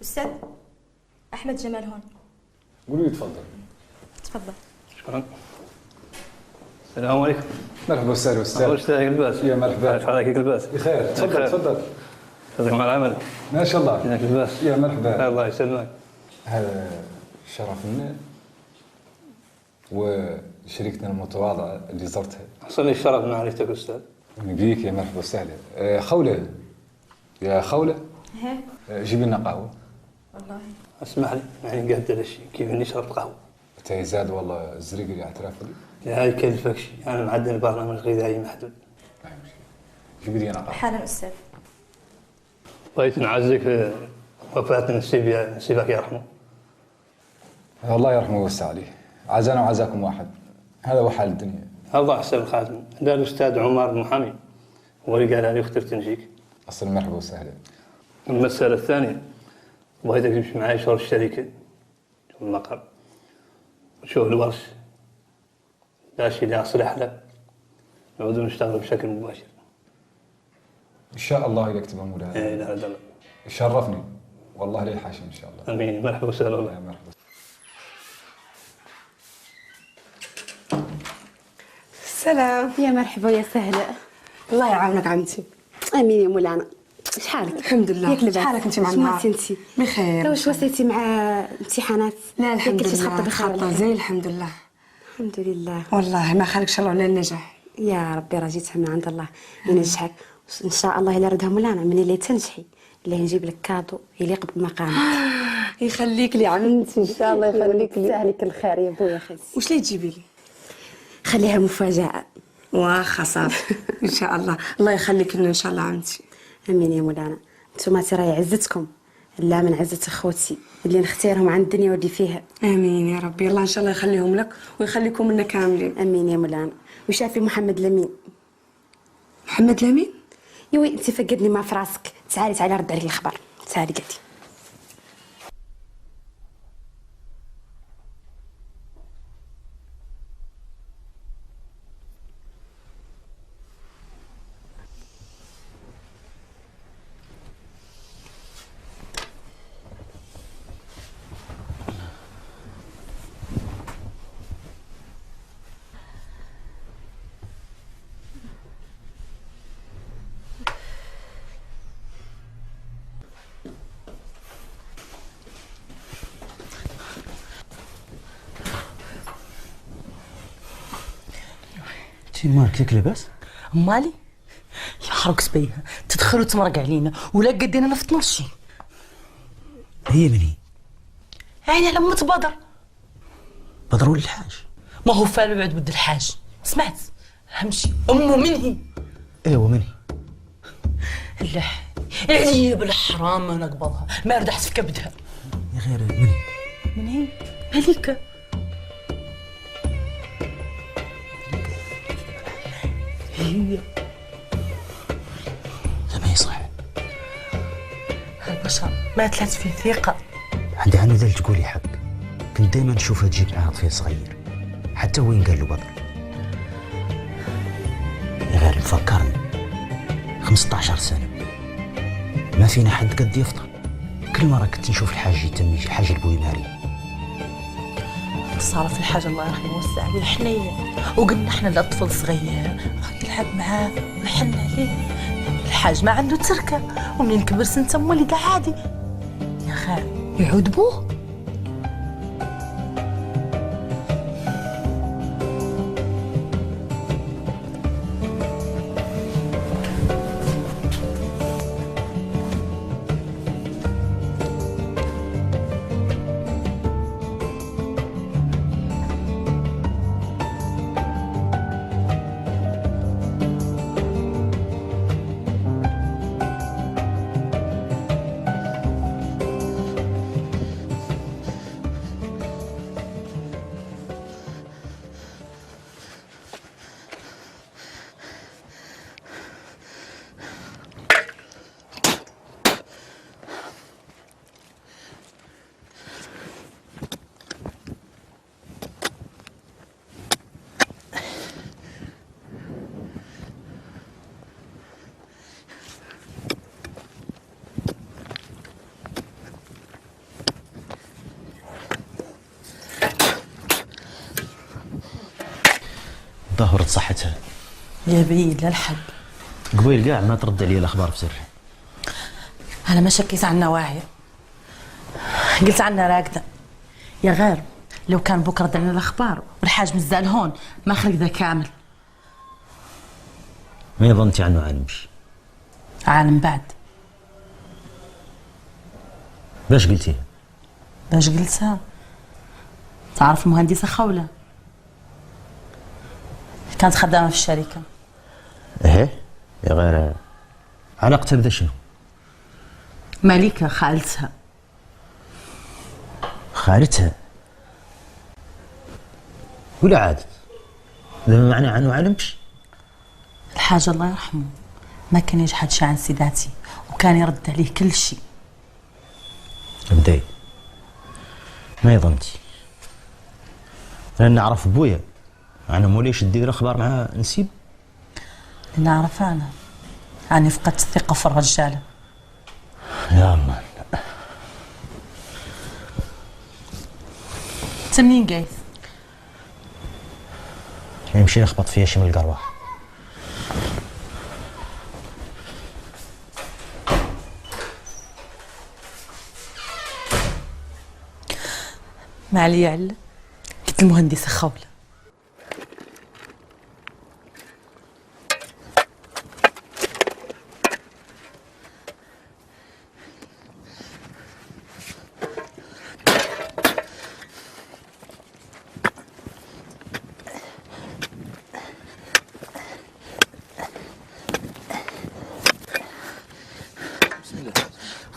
أستاذ أحمد جمال هون. قولوا لي تفضل. تفضل. شكرا. السلام عليكم. مرحبا استاذ. وش الباس؟ يا مرحبا. عارف عليك الباس. بخير. تفضل تفضل. صدق مع العمل. ما شاء الله. هناك الباس. يا مرحبا. الله يسلمك. هذا شرف لنا وشريكتنا المتواضعة اللي زرتها. حصل لي الشرف من معرفتك أستاذ. بيك يا مرحبا وسهلا. خولة يا خولة. جيبي لنا قهوة. والله. اسمح لي يعني قد الشيء كيف اني شربت قهوة. تاي زاد والله الزريق اللي اعتراف لي. هاي كلفك شيء انا معدل برنامج غذائي محدود. جيبي لي انا قهوة. حالا أستاذ. بغيت نعزك في وفاة نسيبك يرحمه. الله يرحمه ويوسع عليه. عزانا وعزاكم واحد. هذا هو حال الدنيا. الله حسب الخاتم. ده الأستاذ عمر المحامي هو اللي قال لي اخترت نجيك. أصل مرحبا وسهلا. المسألة الثانية بغيتك تمشي معي شغل الشركة والمقر وشغل الورش. لا شيء لا أصلح له نعود نشتغل بشكل مباشر. إن شاء الله إذا كتبها مولانا. إيه لا لا. يشرفني والله لي الحاشم إن شاء الله. أمين. مرحبا وسهلا والله. يا مرحبا. سلام. يا مرحبا ويا سهلا. الله يعاونك عمتي. امين يا مولانا. شحالك؟ الحمد لله. ياك لاباس؟ شحالك انت مع النهار؟ شنو انت؟ بخير. واش وصيتي مع امتحانات؟ لا الحمد كنتي لله. خاطه بخير ولا خاطه لا؟ زين الحمد لله. الحمد لله. والله ما خالكش الله على النجاح. يا ربي راه جيتها من عند الله ينجحك ان شاء الله. الا ردها مولانا من اللي تنجحي اللي نجيب لك كادو يليق بمقامك. يخليك لي عمتي ان شاء الله يخليك لي. يسهلك الخير يا بويا خيس. واش اللي تجيبي لي؟ خليها مفاجاه. واخا صافي ان شاء الله. الله يخليك لنا ان شاء الله عمتي. امين يا مولانا. نتوما راهي عزتكم لا من عزة اخوتي اللي نختارهم عن الدنيا واللي فيها. امين يا ربي. الله ان شاء الله يخليهم لك ويخليكم لنا كاملين. امين يا مولانا. وشافي محمد لمين؟ محمد لمين؟ يوي انت فقدني ما في راسك. تعالي رد عليك الخبر. تعالي قعدي. انتي مالك ياك لاباس؟ مالي يحرق سبيها تدخل وتمرق علينا ولا قدينا في 12. هي من هي؟ يعني على أمة بدر. بدر ولا الحاج؟ ما هو فعل بعد بد الحاج. سمعت همشي أمه من هي؟ ايوا من هي؟ اللح عليا بالحرام ما نقبضها ما ردحت في كبدها. يا غير من هي؟ من هي؟ هذيك هي. لا ما هي صح. هالبشر ما طلعت فيه ثقة. عندي عنو ذل تقولي حق. كنت دايما نشوفها تجيب معها طفل صغير حتى وين قال له بدر. يا غير فكرني 15 سنة ما فينا حد قد يفطر. كل مرة كنت نشوف الحاج يتم حاج البوي ماري. صار في الحاجة الله يرحمه ويوسع عليه حنية وقلنا احنا لطفل صغير راه يلعب معاه ويحن عليه. الحاج ما عنده تركة ومنين كبر سنته مولد عادي. يا خال يعود بوه. ظهرت صحتها. يا بعيد للحق. قبيل كاع ما ترد عليا الاخبار بسري. انا ما شكيت عنها واعيه، قلت عنها راقده. يا غير لو كان بكره دلنا الاخبار والحاج مزال هون ما خلق ذا كامل. ما ظنتي عنه عالمش؟ عالم بعد. باش قلتيها؟ باش قلتها؟ تعرف المهندسه خوله كانت خدامه في الشركه. ايه يا غير علاقتها بذا شنو؟ مليكه خالتها. خالتها؟ ولا عادت؟ هذا ما معناه عنه عالمش؟ الحاج الله يرحمه ما كان يجحد شي عن سيداتي وكان يرد عليه كل شيء. بداي ما يظنتي لأن نعرف بويا أنا موليش تدير أخبار مع نسيب. نعرف أنا أني فقدت الثقة في الرجالة. يا الله. أنت منين قايث؟ يمشي يخبط فيها شي من القروح. ما علي علة قلت المهندسة خولة.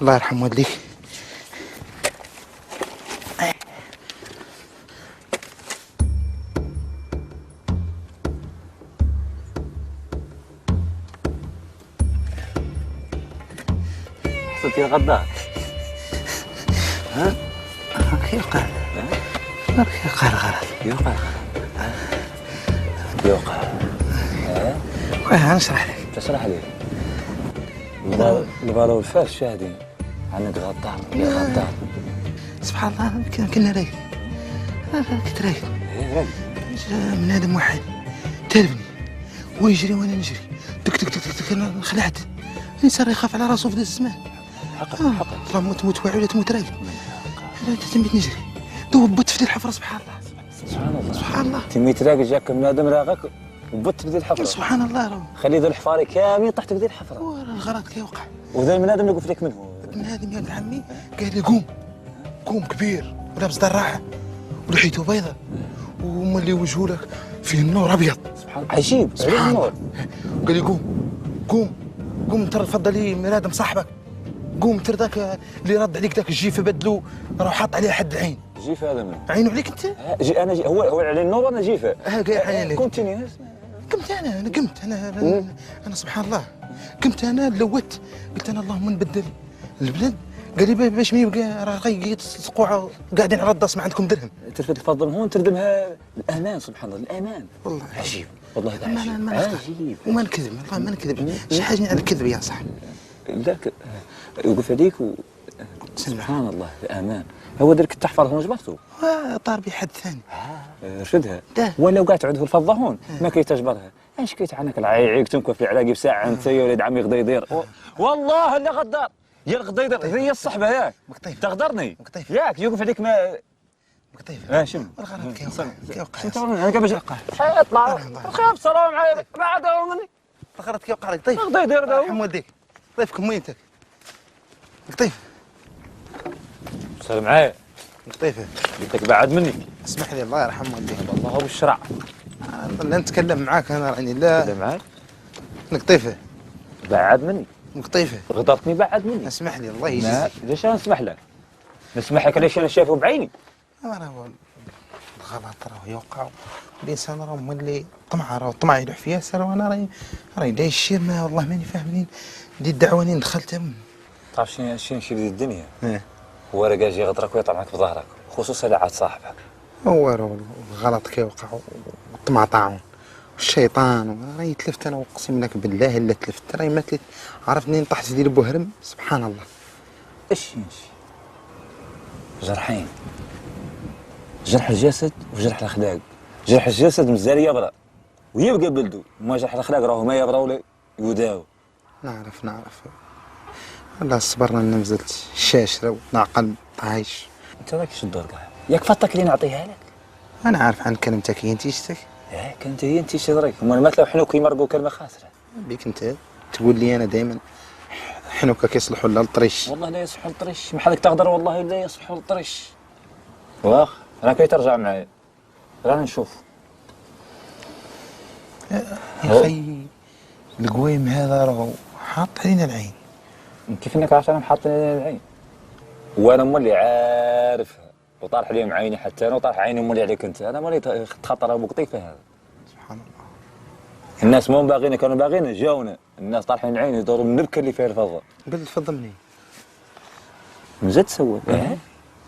الله يرحم والديك. حصلتي الغداء؟ ها؟ يوقع يوقع الغرض. يوقع يوقع. نشرح لك. تشرح لي. نبغى الفاس شاهدين عنك غدار يا غدار. سبحان الله كنا رايق. كنت رايق. ايه من ادم واحد تلبني ويجري وانا نجري تك تك تك تك انا خلعت. الانسان يخاف على راسه في ذا الزمان. حقا والله تموت واعي ولا تموت رايق. انا تميت نجري دوبت في ذي الحفره. سبحان الله سبحان الله. تميت راقي جاك من ادم راغك وبت في ذي الحفره. سبحان الله راه خلي ذو الحفاري كامل طحت في ذي الحفره. الغلط كيوقع. وذا البنادم اللي قلت لك منه ابن ادم يا ولد عمي قال لي قوم كبير ولابس دراعه ولحيته بيضة وملي وجهه لك فيه النور ابيض. سبحان الله عجيب. سبحان الله. قال لي قوم ترى تفضل لي مرادم صاحبك. قوم ترى ذاك اللي رد عليك ذاك الجيفه بدلو راه حاط عليه حد العين. جيفه هذا منه عينه عليك انت. انا هو على النور انا جيفه. قايل كنتني قمت انا سبحان الله قمت انا لوت قلت انا اللهم نبدل البلد. قال لي باش ما يبقى راه غيقيت السقوعه قاعدين على الداس ما عندكم درهم. ترفد الفضل هون تردمها الامان. سبحان الله الامان. والله عجيب والله عجيب عجيب. وما نكذب والله ما نكذب. شي حاجه على الكذب يا صاحبي. ذاك وقف هذيك سبحان الله الامان. هو درك التحفظ هون جبرته طار بي حد ثاني. رشدها ولا وقعت تعود في الفضه هون ما كيتجبرها. اش كيت عنك العيعيك تنكف في علاقي بساعه انت يا ولد عمي غديدير. والله اللي غدار يا الغديدر هي الصحبه ياك تغدرني ياك يوقف عليك ما مقطيف. شنو الغرض كيوقع انت انا قبل اطلع خاف سلام عليك ما عاد مني. الغرض كيوقع لك طيف غديدير دا رحم والديك. طيفكم وين انت مقطيف؟ سلام معايا مقطيفه قلت لك بعد مني. اسمح لي الله يرحم والديك. الله بالشرع لا نتكلم معاك انا راني لا نتكلم معاك. مقطيفه بعد مني مقطيفه غدرتني بعد مني. اسمح لي الله يجزيك. ليش انا نسمح لك؟ نسمح لك ليش انا شايفه بعيني. راه الغلط راه يوقع. الانسان راه مولي طمع راه الطمع يلوح في ياسر. وانا راني داير الشيء ما والله ماني فاهم منين دي الدعوانين دخلتهم. تعرف شنو نشير ديال الدنيا؟ هو راه يجي يغدرك ويطلع معك في ظهرك خصوصا اللي عاد صاحبك. هو راه الغلط كيوقع والطمع طاعون والشيطان. راني تلفت انا اقسم لك بالله الا تلفت. راني ما تلفت عرفتني طحت في ديال بوهرم. سبحان الله. ايش جرحين جرح الجسد وجرح الاخلاق. جرح الجسد مازال يبرى ويبقى بلدو مواجه الاخلاق راهو ما يغراو لي يوداو. نعرف والله صبرنا ان نزلت الشاشره ونعقل عايش. انت راك شو الدور كاع ياك فطك اللي نعطيها لك. انا عارف عن كلمتك هي انتيشتك. كنت هي انت شدرك هما المثل وحنو كيمرقوا كلمه خاسره. بيك انت تقول لي انا دائما حنوكا كيصلحوا للطريش. والله لا يصلحوا للطريش ما حدك تقدر والله لا يصلحوا للطريش. واخ راك ترجع معايا رانا نشوف. يا اخي القويم هذا راهو حاط علينا العين. كيف انك عارف انا حاط علينا العين؟ وانا مولي عارفها وطارح عليهم عيني حتى انا وطارح عيني مولي عليك انت. انا مولي تخطر ابو قطيفه هذا. سبحان الله. الناس مو باغينا كانوا باغينا جاونا. الناس طارحين عيني يدوروا النبكه اللي فيها الفضه. قل الفضه منين؟ من جد سوى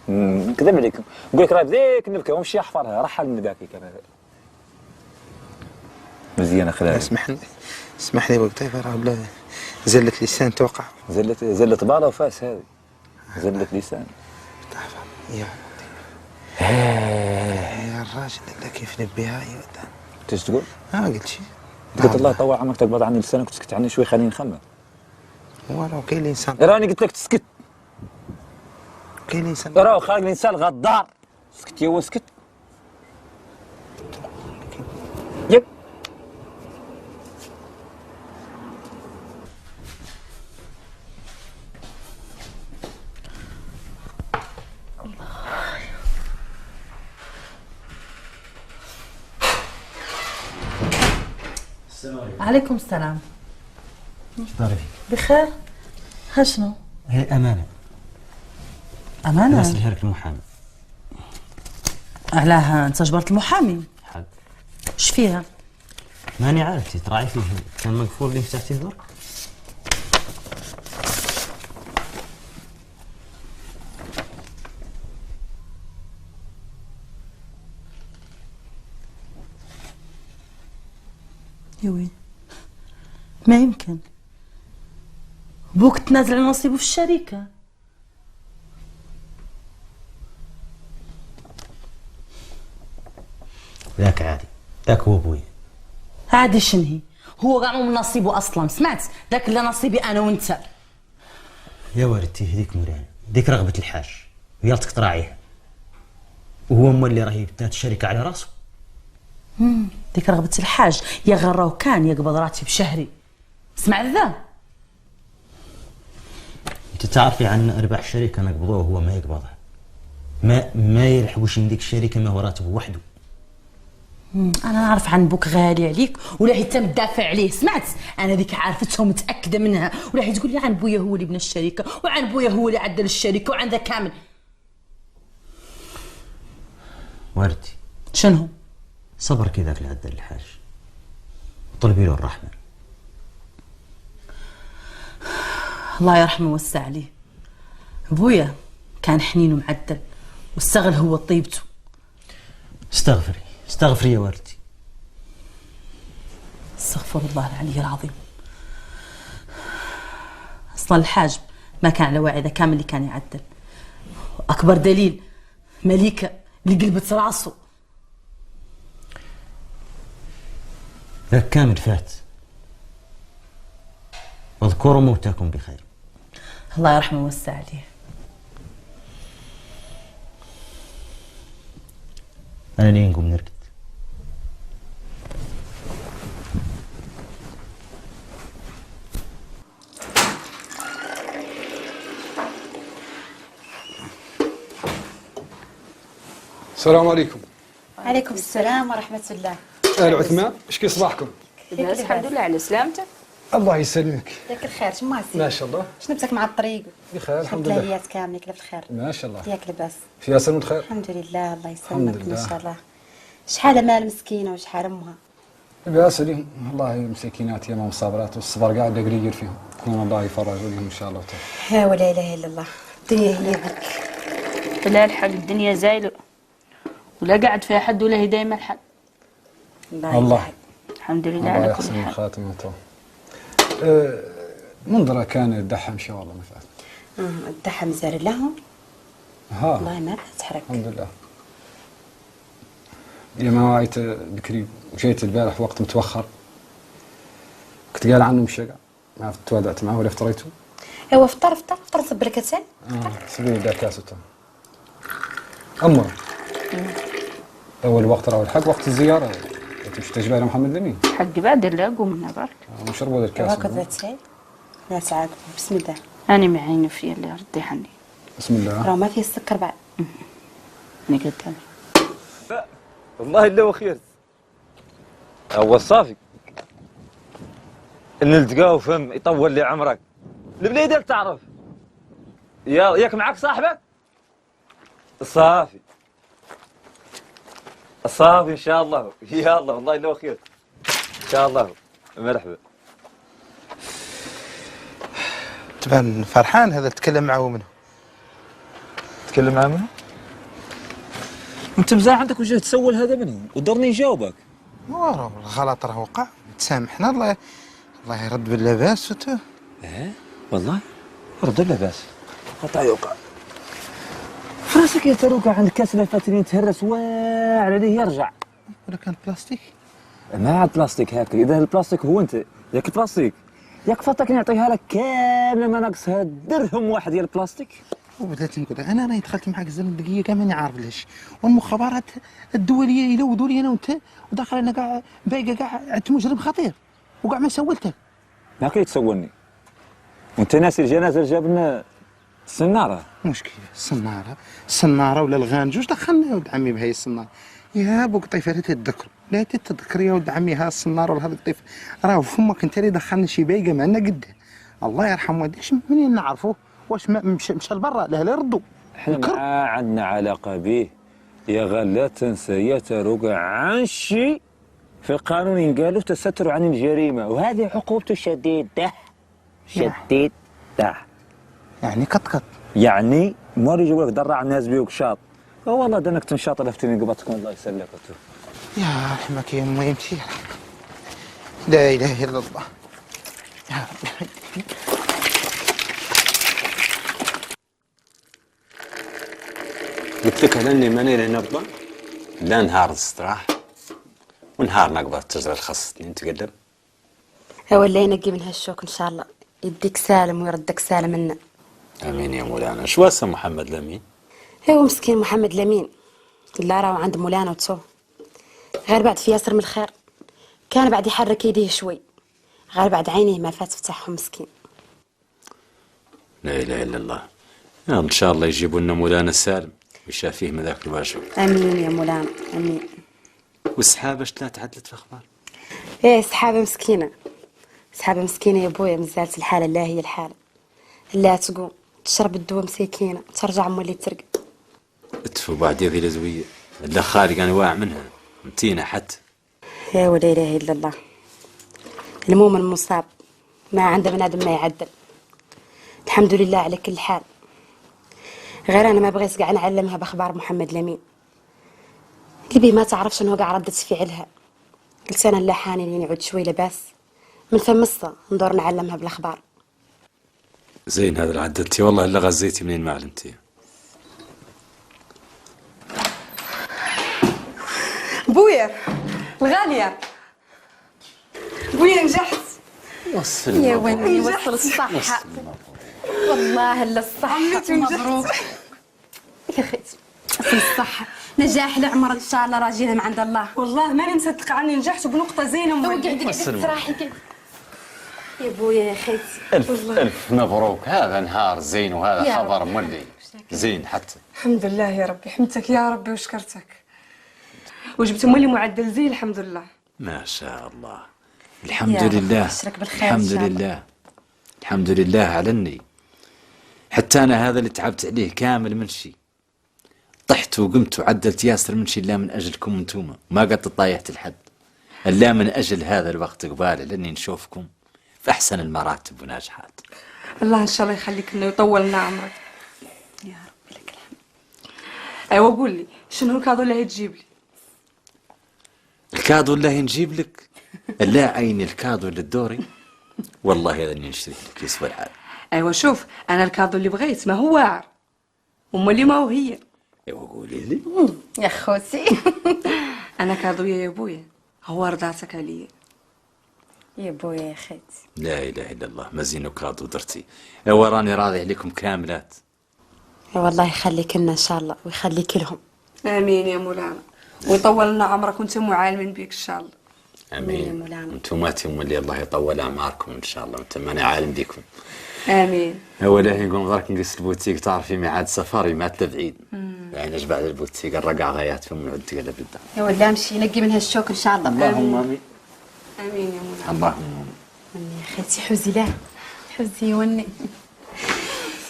نكذب عليكم نقول لك راه ذيك النبكه ومشي يحفرها رحل من ذاك كان مزيانه خلال. اسمح لي ابو قطيفه راه بلا زله لسان توقع. زله باله وفاس هذه زله لسان. يا الراجل اللي كيف نبيها يا ودان. ايش تقول؟ ما قلت شيء. قلت الله يطول عمرك تقبض عني لسانك وتسكت عني شوي خليني نخمم. ولو كاين الانسان راني قلت لك تسكت. كاين الانسان راهو خارج الانسان غدار. سكت يا واسكت. يب عليكم السلام. ايش داري فيك؟ بخير. ها شنو؟ هي أمانة. أمانة؟ نرسلها لك المحامي. علاه أنت جبرت المحامي؟ حق. ايش فيها؟ ماني عارف تراعي فيه كان مقفول اللي فتحتيه درك. يوي ما يمكن بوك تنازل على نصيبه في الشركة. ذاك عادي ذاك هو ابوي. عادي شنهي هو قاع من نصيبه اصلا. سمعت ذاك اللي نصيبي انا وانت. يا والدتي هذيك مريانة ديك رغبة الحاج ويالتك تراعيها وهو اللي راهي بنات الشركة على راسه. ديك رغبة الحاج يا غراو كان يقبض راتب شهري. اسمع ذا انت تعرفي عن ارباح الشركة نقبضوه وهو ما يقبضها. ما يلحقوش من ديك الشركة ما هو راتبه وحده. انا نعرف عن بوك غالي عليك ولا هي تم تدافع عليه. سمعت انا ذيك عارفتها ومتاكده منها ولا هي تقول لي عن بويا هو اللي بنى الشركه وعن بويا هو اللي عدل الشركه وعن ذا كامل. والدتي شنو؟ صبر كذاك اللي عدل الحاج طلبي له الرحمة. الله يرحمه ويوسع عليه. ابويا كان حنين ومعدل واستغل هو طيبته. استغفري يا والدتي. استغفر الله العلي العظيم. اصلا الحاج ما كان على وعي ذا كامل اللي كان يعدل. اكبر دليل مليكه اللي قلبت راسه. ذاك كامل فات. واذكروا موتاكم بخير. الله يرحمه ويوسع عليه. انا لين نقوم نرقد. السلام عليكم. عليكم السلام ورحمة الله. أهلا عثمان، اش كي صباحكم؟ لاباس الحمد لله على سلامتك. الله يسلمك. ياك الخير شماسي؟ ما شاء الله. شنو بك مع الطريق؟ بخير الحمد لله. الحياة كاملة كيف الخير؟ ما شاء الله. ياك لاباس؟ فيها سلم الخير. الحمد لله الله الحمد يسلمك لله. ما شاء الله. شحال مال مسكينة وشحال أمها؟ لاباس عليهم والله مسكينات ياما مصابرات والصبر قاعد قليل فيهم. كون الله يفرج عليهم ان شاء الله تعالى. ها ولا إله إلا الله. الدنيا هي بك. لا الحق الدنيا زايلة ولا قاعد فيها حد ولا هي دايما الحد. الله الحمد لله الله على كل يحسن حال. خاتمته. منظرة كان الدحم شي والله ما فات. الدحم زار لهم. ها والله ما تحرك. الحمد لله. يا ما وايت بكري وجيت البارح في وقت متوخر، كنت قال عنه مشى ما عرفت توادعت معه ولا فطريته. ايوا فطر صب لك اتاي. سبيل دار كاسته. أما أول وقت راه الحق وقت الزيارة تمشي تجبال محمد لمين. حق بعد لا قوم من برك. نشربوا هذا الكاس. هكذا اتاي. لا سعاد بسم الله. أنا معينه فيه اللي ردي حني. بسم الله. راه ما فيه السكر بعد. أنا قدامي. لا والله الا وخير. هو صافي نلتقاو فهم يطول لي عمرك. البليدك تعرف ياك معك صاحبك؟ صافي ان شاء الله. يا الله والله الا وخير ان شاء الله. مرحبا. تبان فرحان هذا تكلم معه منه. تكلم معاه منه؟ انت مزاح عندك وجه تسول هذا منه ودرني نجاوبك. راه الغلط راه وقع، تسامحنا الله يرد باللباس ايه والله رد اللباس قطع يوقع فراسك يا تروكا عند كاس فاتني يتهرس واعر عليه يرجع. ولا كان بلاستيك؟ ما عاد بلاستيك هكا. اذا البلاستيك هو انت ياك البلاستيك ياك فاتك نعطيها لك كامله ما ناقصها درهم واحد ديال البلاستيك. وبدات نقول انا راني دخلت معاك الزمن دقيقه ماني عارف ليش، والمخابرات الدوليه يلودوا لي انا وانت وداخل انا كاع بايقه كاع عند مجرم خطير وكاع ما سولته. ما كيتسولني وانت ناسي الجنازه اللي جاب لنا السناره. مشكله السناره ولا الغانج واش دخلنا يا ولد عمي بهاي السناره؟ يا بوك طيفه لا تتذكر لا تتذكر يا ولد عمي ها السناره ولا هذا الطيف راه فمك انت اللي دخلنا شي بايقه معنا قده. الله يرحم والديك منين نعرفوه؟ واش مشى لبرا لا يردوا. احنا ما عندنا علاقه به يا غال. لا تنسى يا تروقع عن شيء في القانون ينقالوا تستر عن الجريمه وهذه عقوبته شديده. يعني قط يعني موري يجيبوا لك درع الناس بيوك شاط. والله دنك تنشاط لفتني قبطكم الله يسلمك. يا رحمك يا امي امشي. لا اله الا الله يا ربي. قلت لك اني ماني نبضه لا نهار استراح ونهار نقبض تجري الخصتني نتقدم. هو اللي ينقي من هالشوك ان شاء الله يديك سالم ويردك سالم منا. امين يا مولانا. شو اسم محمد لمين؟ هو مسكين محمد لمين لا راه عند مولانا وتو غير بعد في ياسر من الخير كان بعد يحرك يديه شوي غير بعد عينيه ما فات فتحهم مسكين. لا اله الا الله. ان شاء الله يجيبوا لنا مولانا السالم ويشافيه من ذاك الواجب. امين يا مولانا امين. والسحابه شتلا تعدلت في الاخبار؟ ايه سحابه مسكينه يا بويا مازالت الحاله لا هي الحاله لا تقوم تشرب الدواء مسكينه ترجع مولي ترقد. اتفوا بعد يا ذي الزويه لا خالق انا واع منها متينا حتى. يا ولا اله الا الله. المؤمن مصاب ما عنده بنادم ما يعدل. الحمد لله على كل حال. غير انا ما بغيت كاع نعلمها باخبار محمد لمين اللي ما تعرفش انه كاع ردت فعلها. قلت انا لا حاني لين يعود شوي لباس من ثم ندور نعلمها بالاخبار. زين هذا اللي عدلتي والله الا غزيتي منين ما علمتي. بويا الغاليه بويا نجحت. وصل يا وني وصل الصحة والله الا الصحة مبروك يا خيتي وصل الصحة نجاح العمر ان شاء الله راجينا من عند الله. والله ماني مصدقه عني نجحت بنقطه زينه وقعدي تفرحي كده يا بويا يا خيتي. ألف مبروك. هذا نهار زين وهذا خبر مولي زين حتى. الحمد لله يا ربي حمدتك يا ربي وشكرتك وجبت مولي معدل زين الحمد لله. ما شاء الله الحمد لله الحمد لله علني. حتى أنا هذا اللي تعبت عليه كامل من شي طحت وقمت وعدلت ياسر من شي إلا من أجلكم انتوما ما قد طايحت الحد إلا من أجل هذا الوقت قباله لأني نشوفكم في أحسن المراتب وناجحات. الله إن شاء الله يخليك إنه يطول لنا عمرك يا ربي لك الحمد. أيوة قول لي شنو الكادو اللي هتجيب لي؟ الكادو اللي نجيب لك لا عيني الكادو للدوري والله هذا اللي نشتري لك يسوى الحال. أيوة شوف أنا الكادو اللي بغيت ما هو واعر أمال اللي ما هو هي. ايوا قولي لي يا خوتي انا كاظوية يا بويا، هو رضعتك عليا يا بويا يا خيتي. لا اله الا الله، مزين وكاظو درتي. ايوا راني راضي عليكم كاملات. والله يخليك لنا ان شاء الله ويخليك لهم. امين يا مولانا، ويطول لنا عمرك وانتم معالمين بيك ان شاء الله. امين يا مولانا. انتم اللي الله يطول اعماركم ان شاء الله، وانتم انا عالم بيكم. امين. هو لا نقول غير نقيس البوتيك، تعرفي ميعاد سفري مات لبعيد. يعني اش بعد البوتيك الرقع غايات فم نعود قلب الدار. يا ولا امشي نقي منها الشوك ان شاء الله. اللهم امين. امين يا مولانا. اللهم امين يا خيتي. حوزي لا حوزي وني.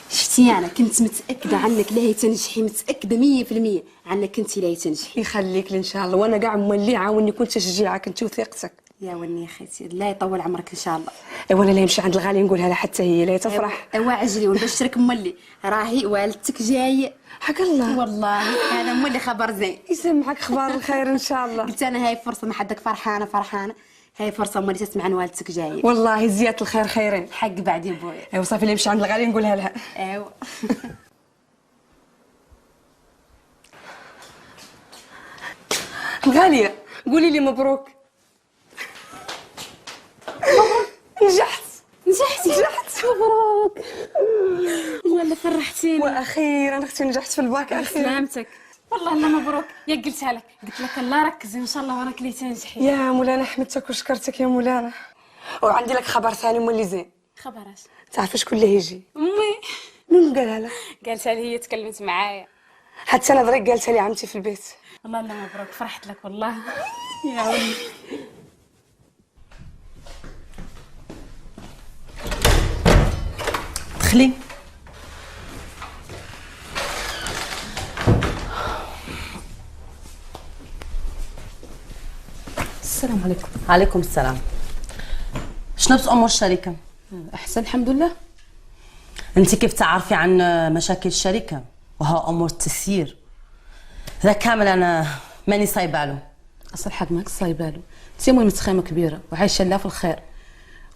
شفتي انا كنت متاكده عنك لا هي تنجحي، متاكده 100% عنك كنتي لا هي تنجحي. يخليك لي ان شاء الله، وانا كاع مولي عاوني كنت تشجيعك انت وثقتك. يا وني يا خيتي الله يطول عمرك ان شاء الله. ولا لا يمشي عند الغالي نقولها لها حتى هي لا تفرح. ايوا عجلي ونبشرك مولي راهي والدتك جايه. حق الله. والله هذا مولي خبر زين. يسمعك اخبار الخير ان شاء الله. قلت انا هاي فرصه ما حدك فرحانه هاي فرصه مولي تسمع عن والدتك جايه. والله زياده الخير خيرين. حق بعد يا بويا. ايوا صافي اللي يمشي عند الغالي نقولها لها. ايوا. الغاليه قولي لي مبروك. نجحت. مبروك. والله فرحتيني. واخيرا اختي نجحت في الباك اخيرا. سلامتك. والله الله مبروك. يا قلتها لك، قلت لك الله ركزي ان شاء الله وراك اللي تنجحي. يا مولانا حمدتك وشكرتك يا مولانا. وعندي لك خبر ثاني مولي زين. خبر اش؟ تعرفي شكون اللي هيجي؟ امي. من قالها لك؟ قالتها لي هي، تكلمت معايا. حتى انا درك قالتها لي عمتي في البيت. والله الله مبروك، فرحت لك والله. يا ولي. دخلي. السلام عليكم. عليكم السلام. شنو امور الشركه؟ احسن الحمد لله. انت كيف تعرفي عن مشاكل الشركه وها امور التسيير؟ هذا كامل انا ماني صايباله. اصل حق ماك صايباله، انت مو متخيمه كبيره وعايشه لا في الخير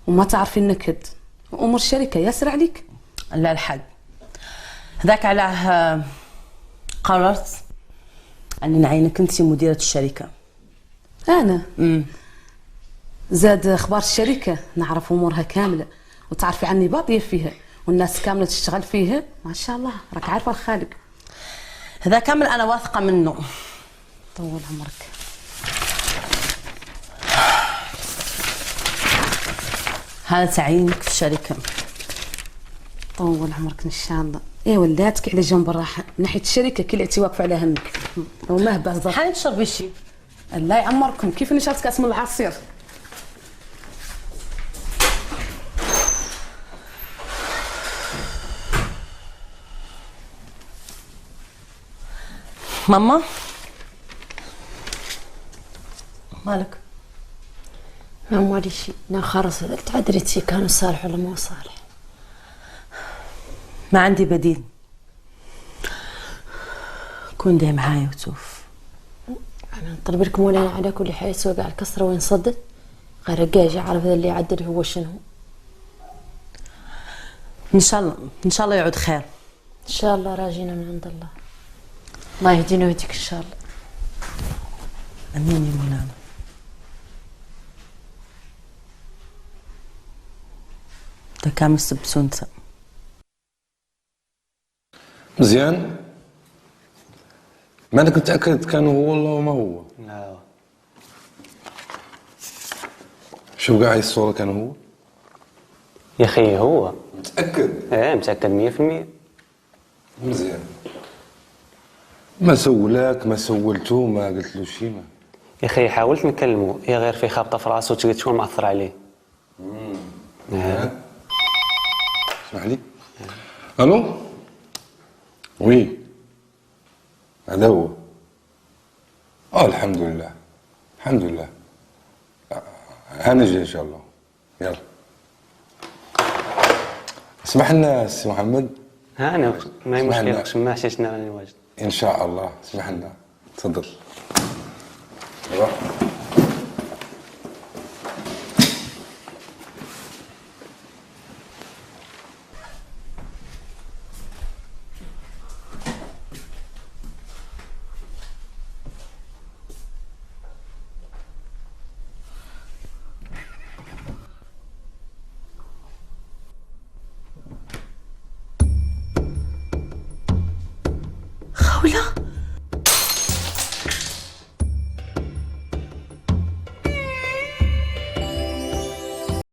وما تعرفي النكد، امور الشركه ياسر عليك. لا الحق هذاك علاه قررت اني نعينك انت مديره الشركه. انا زاد اخبار الشركه نعرف امورها كامله وتعرفي عني باطيه فيها والناس كامله تشتغل فيها ما شاء الله، راك عارفه الخالق. هذا كامل انا واثقه منه. طول عمرك. هذا تعيينك في الشركه. طول عمرك ان شاء الله. ايه ولاتك على جنب الراحه من ناحيه الشركه كي اللي واقفه على همك وما بهزر. حالي تشربي شي. الله يعمركم. كيف نشرت كاس من العصير؟ ماما مالك؟ ما مالي شي، انا خلاص تعدريتي كانوا صالح ولا مو صالح. ما عندي بديل. كون داي معايا وتوف. انا نطلب لك مولانا على كل حال يسوى كاع الكسره وين صدت غير الجاج عارف هذا اللي يعدل هو شنو. ان شاء الله يعود خير. ان شاء الله راجينا من عند الله. الله يهدينا ويهديك ان شاء الله. امين يا مولانا. ده كامل سبسو انت. مزيان. ما انا كنت متاكد كان هو والله وما هو. لا شو قاعد الصوره كان هو؟ يا اخي هو متاكد؟ ايه متاكد 100%. مزيان. ما سولاك ما سولتو ما قلت له شي ما. يا اخي حاولت نكلمه، هي غير في خابطه في راسه وتقول شكون مأثر عليه. اسمح لي. الو. وي. هذا هو. الحمد لله الحمد لله. انا جاي ان شاء الله. يلا. اسمح لنا سي محمد. انا ما هي مشكله، ما حشيشنا راني واجد. ان شاء الله. اسمح لنا. تفضل.